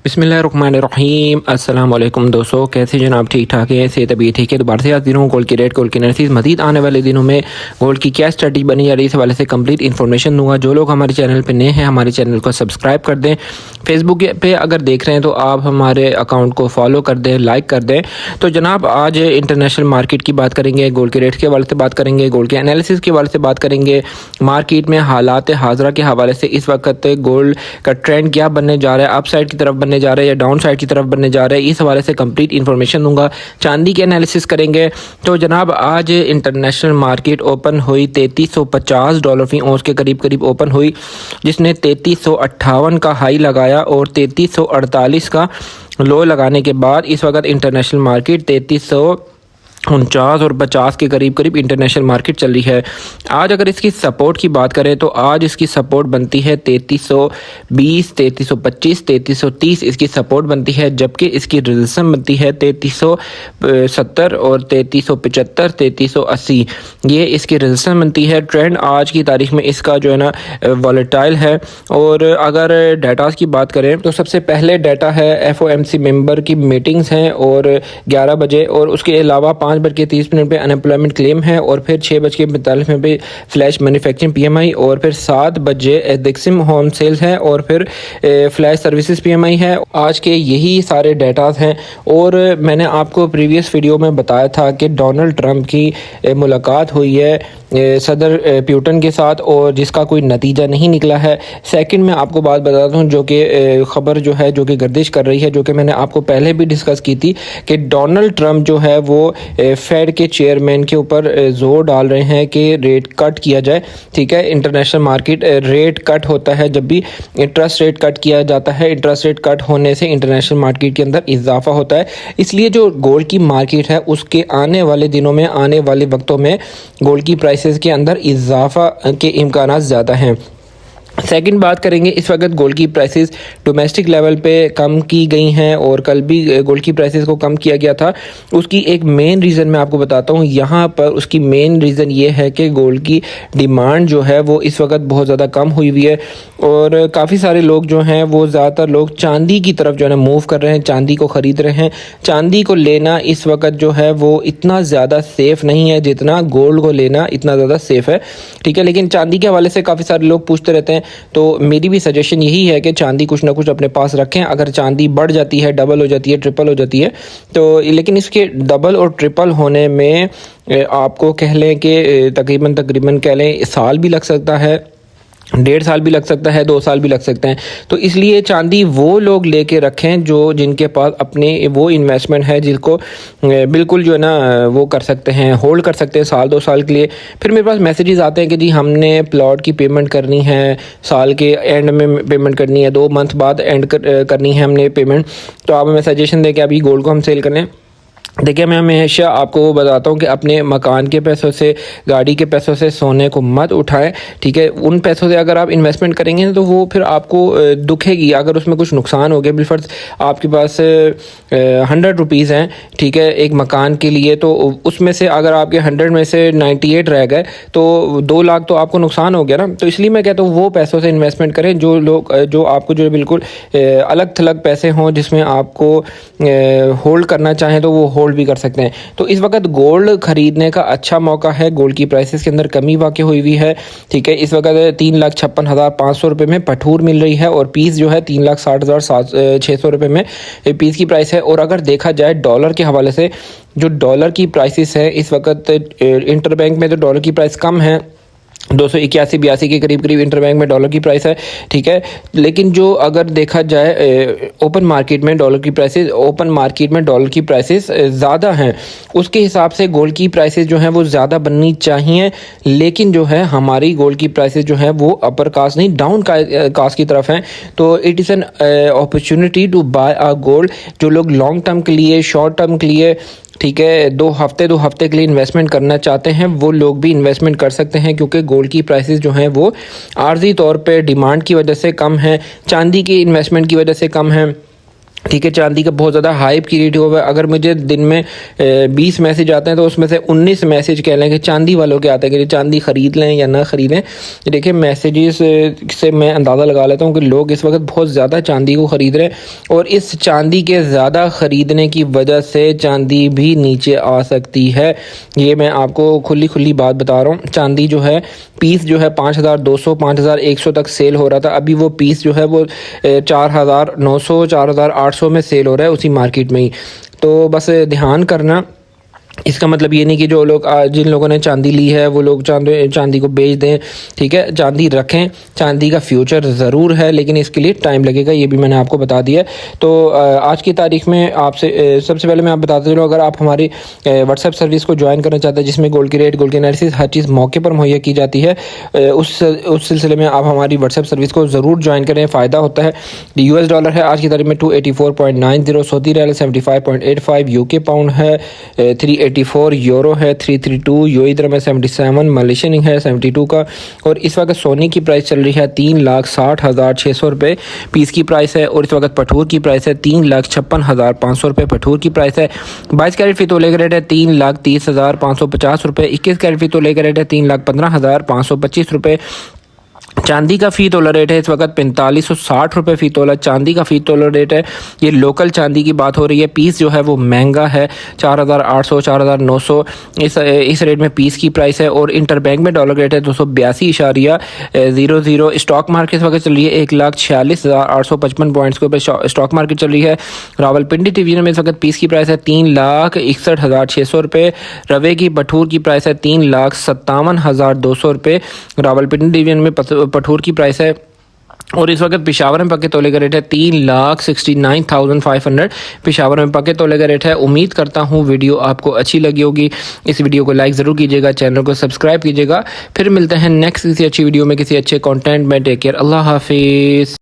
बिस्मिल्लाहिर्रहमानिर्रहीम। अस्सलाम वालेकुम दोस्तों, कैसे जनाब? ठीक ठाक है, सेहत अभी ठीक है। दोबारा से हाजिर हूँ गोल्ड की रेट, गोल्ड की एनालिसिस। मजीद आने वाले दिनों में गोल्ड की क्या स्ट्रेटजी बनी जा रही है इस हवाले से कंप्लीट इन्फॉर्मेशन दूंगा। जो लोग हमारे चैनल पे नए हैं, हमारे चैनल को सब्सक्राइब कर दें। फेसबुक पे अगर देख रहे हैं तो आप हमारे अकाउंट को फॉलो कर दें, लाइक कर दें। तो जनाब आज इंटरनेशनल मार्केट की बात करेंगे, गोल्ड के रेट के हवाले से बात करेंगे, गोल्ड के एनालिसिस के हवाले से बात करेंगे, मार्केट में हालात हाजरा के हवाले से इस वक्त गोल्ड का ट्रेंड क्या बनने जा रहा है, अप साइड की तरफ बनने जा रहा है या डाउन साइड की तरफ बनने जा रहा है, इस हवाले से कंप्लीट इन्फॉर्मेशन दूंगा। चांदी के एनालिसिस करेंगे। तो जनाब आज इंटरनेशनल मार्केट ओपन हुई $3350 फी औंस के करीब करीब ओपन हुई, जिसने 3358 का हाई लगाया और 3348 का लो लगाने के बाद इस वक्त इंटरनेशनल मार्केट 3349 और 50 के करीब करीब इंटरनेशनल मार्केट चल रही है। आज अगर इसकी सपोर्ट की बात करें तो आज इसकी सपोर्ट बनती है 3320, 3325, 3330 इसकी सपोर्ट बनती है, जबकि इसकी रेजिस्टेंस बनती है 3370 और 3375, 3380 ये इसकी रेजिस्टेंस बनती है। ट्रेंड आज की तारीख में इसका जो है ना वॉलेटाइल है। और अगर डाटास की बात करें तो सबसे पहले डाटा है FOMC मेंबर की मीटिंग्स हैं और 11 बजे, और उसके अलावा 5:30 पे अनएम्प्लॉयमेंट क्लेम है, और फिर 6:45 पे फ्लैश मैन्युफैक्चरिंग PMI, और फिर 7 बजे दिक्सिम होम सेल्स है, और फिर फ्लैश सर्विसेज PMI है। आज के यही सारे डेटास हैं। और मैंने आपको प्रीवियस वीडियो में बताया था कि डोनाल्ड ट्रंप की मुलाकात हुई है सदर प्यूटन के साथ, और जिसका कोई नतीजा नहीं निकला है। सेकंड में आपको बात बताता हूँ जो कि ख़बर जो है जो कि गर्दिश कर रही है, जो कि मैंने आपको पहले भी डिस्कस की थी कि डोनाल्ड ट्रंप जो है वो फेड के चेयरमैन के ऊपर जोर डाल रहे हैं कि रेट कट किया जाए। ठीक है, इंटरनेशनल मार्केट रेट कट होता है जब भी इंटरेस्ट रेट कट किया जाता है। इंटरेस्ट रेट कट होने से इंटरनेशनल मार्केट के अंदर इजाफा होता है। इसलिए जो गोल्ड की मार्केट है उसके आने वाले दिनों में, आने वाले वक्तों में गोल्ड की प्राइसेस के अंदर इजाफा के इम्कान ज़्यादा हैं। सेकंड बात करेंगे, इस वक्त गोल्ड की प्राइसेस डोमेस्टिक लेवल पे कम की गई हैं और कल भी गोल्ड की प्राइसेस को कम किया गया था। उसकी एक मेन रीज़न मैं आपको बताता हूँ। यहाँ पर उसकी मेन रीज़न ये है कि गोल्ड की डिमांड जो है वो इस वक्त बहुत ज़्यादा कम हुई हुई है, और काफ़ी सारे लोग जो हैं वो ज़्यादातर लोग चांदी की तरफ जो है ना मूव कर रहे हैं, चांदी को ख़रीद रहे हैं। चांदी को लेना इस वक्त जो है वो इतना ज़्यादा सेफ़ नहीं है जितना गोल्ड को लेना इतना ज़्यादा सेफ़ है। ठीक है, लेकिन चांदी के हवाले से काफ़ी सारे लोग पूछते रहते हैं, तो मेरी भी सजेशन यही है कि चांदी कुछ ना कुछ अपने पास रखें। अगर चांदी बढ़ जाती है, डबल हो जाती है, ट्रिपल हो जाती है, तो लेकिन इसके डबल और ट्रिपल होने में आपको कह लें कि तकरीबन कह लें साल भी लग सकता है, 1.5 साल भी लग सकता है, 2 साल भी लग सकते हैं। तो इसलिए चांदी वो लोग लेके रखें जो जिनके पास अपने वो इन्वेस्टमेंट है जिसको बिल्कुल जो है ना वो कर सकते हैं, होल्ड कर सकते हैं साल 2 साल के लिए। फिर मेरे पास मैसेजेस आते हैं कि जी हमने प्लॉट की पेमेंट करनी है, साल के एंड में पेमेंट करनी है, 2 मंथ बाद एंड करनी है हमने पेमेंट, तो आप हमें सजेशन दें कि अभी गोल्ड को हम सेल करें। देखिए, मैं हमेशा आपको वो बताता हूँ कि अपने मकान के पैसों से, गाड़ी के पैसों से सोने को मत उठाएं। ठीक है, उन पैसों से अगर आप इन्वेस्टमेंट करेंगे तो वो फिर आपको दुखेगी अगर उसमें कुछ नुकसान हो गया। बिलफर्ज आपके पास 100 रुपीज़ हैं, ठीक है, एक मकान के लिए, तो उसमें से अगर आपके 100 में से 98 रह गए तो 2 लाख तो आपको नुकसान हो गया ना। तो इसलिए मैं कहता हूँ वो पैसों से इन्वेस्टमेंट करें जो लोग जो आपको जो बिल्कुल अलग थलग पैसे हों जिसमें आपको होल्ड करना चाहें तो वो होल्ड भी कर सकते हैं। तो इस वक्त गोल्ड खरीदने का अच्छा मौका है। गोल्ड की प्राइसेस के अंदर कमी वाक़ई हुई हुई है। ठीक है, इस वक्त 3,56,500 रुपये में पठूर मिल रही है, और पीस जो है 3,60,600 रुपये में पीस की प्राइस है। और अगर देखा जाए डॉलर के हवाले से, जो डॉलर की प्राइसेस है इस वक्त इंटर बैंक में तो डॉलर की प्राइस कम है, 281-82 के करीब करीब इंटरबैंक में डॉलर की प्राइस है। ठीक है, लेकिन जो अगर देखा जाए ओपन मार्केट में डॉलर की प्राइसेस, ओपन मार्केट में डॉलर की प्राइसेस ज़्यादा हैं। उसके हिसाब से गोल्ड की प्राइसेस जो हैं वो ज़्यादा बननी चाहिए, लेकिन जो है हमारी गोल्ड की प्राइसेस जो हैं वो अपर कास्ट नहीं डाउन कास्ट की तरफ हैं। तो it is an opportunity to buy a gold. जो लोग लॉन्ग टर्म के लिए, शॉर्ट टर्म के लिए, ठीक है, 2 हफ्ते के लिए इन्वेस्टमेंट करना चाहते हैं वो लोग भी इन्वेस्टमेंट कर सकते हैं, क्योंकि गोल्ड की प्राइसेस जो हैं वो आर्जी तौर पे डिमांड की वजह से कम है, चांदी की इन्वेस्टमेंट की वजह से कम है। ठीक है। चांदी का बहुत ज़्यादा हाइप क्रिएट हुआ है। अगर मुझे दिन में 20 मैसेज आते हैं तो उसमें से 19 मैसेज कह लें कि चांदी वालों के आते हैं कि चांदी ख़रीद लें या ना ख़रीदें। देखिए मैसेजेस से मैं अंदाज़ा लगा लेता हूँ कि लोग इस वक्त बहुत ज़्यादा चांदी को ख़रीद रहे हैं और इस चांदी के ज़्यादा ख़रीदने की वजह से चांदी भी नीचे आ सकती है। ये मैं आपको खुली बात बता रहा हूँ। चांदी जो है पीस जो है 5200 5100 तक सेल हो रहा था। अभी वो पीस जो है वो 4900 4800 में सेल हो रहा है उसी मार्केट में ही। तो बस ध्यान करना, इसका मतलब ये नहीं कि जो लोग जिन लोगों ने चांदी ली है वो लोग चांदी को बेच दें। ठीक है, चांदी रखें। चांदी का फ्यूचर ज़रूर है लेकिन इसके लिए टाइम लगेगा, ये भी मैंने आपको बता दिया। तो आज की तारीख में आपसे सबसे पहले मैं आप बताते चलूँ, अगर आप हमारी व्हाट्सएप सर्विस को ज्वाइन करना चाहते हैं जिसमें गोल्ड की रेट, गोल्ड की एनालिसिस, हर चीज़ मौके पर मुहैया की जाती है, उस सिलसिले में आप हमारी व्हाट्सएप सर्विस को ज़रूर ज्वाइन करें, फ़ायदा होता है। US डॉलर है आज की तारीख में 284.90, सऊदी रियाल 75.85, UK पाउंड है 384, यूरो है 332, यूएई दिरहम है 77, मलेशियन है 72 का। और इस वक्त सोने की प्राइस चल रही है 3,60,600 रुपये पीस की प्राइस है। और इस वक्त पठूर की प्राइस है 3,56,500 रुपये पठूर की प्राइस है। 22 कैरेट फी तोले का रेट है 3,30,550 रुपये। 21 कैरेट फी तोले का रेट है 3,15,525 रुपये। चांदी का फ़ी तोला रेट है इस वक्त 4560 रुपये फ़ी तोला चांदी का फ़ी तोला रेट है। ये लोकल चांदी की बात हो रही है। पीस जो है वो महंगा है 4800 4900 इस रेट में पीस की प्राइस है। और इंटरबैंक में डॉलर रेट है 282.00। स्टॉक मार्केट इस वक्त चल रही है 1,46,855 पॉइंट्स के ऊपर स्टॉक मार्केट चल रही है। रावलपिंडी डिवीजन में इस वक्त पीस की प्राइस है 3,61,600 रुपये। रवे की पठूर की प्राइस है 3,57,200 रुपये रावलपिंडी डिवीजन में पठूर की प्राइस है। और इस वक्त पेशावर में पक्के तोले का रेट है 3,69,500 पेशावर में पक्के तोले का रेट है। उम्मीद करता हूँ वीडियो आपको अच्छी लगी होगी। इस वीडियो को लाइक ज़रूर कीजिएगा, चैनल को सब्सक्राइब कीजिएगा। फिर मिलते हैं नेक्स्ट किसी अच्छी वीडियो में किसी अच्छे कंटेंट में। टेक केयर, अल्लाह हाफिज़।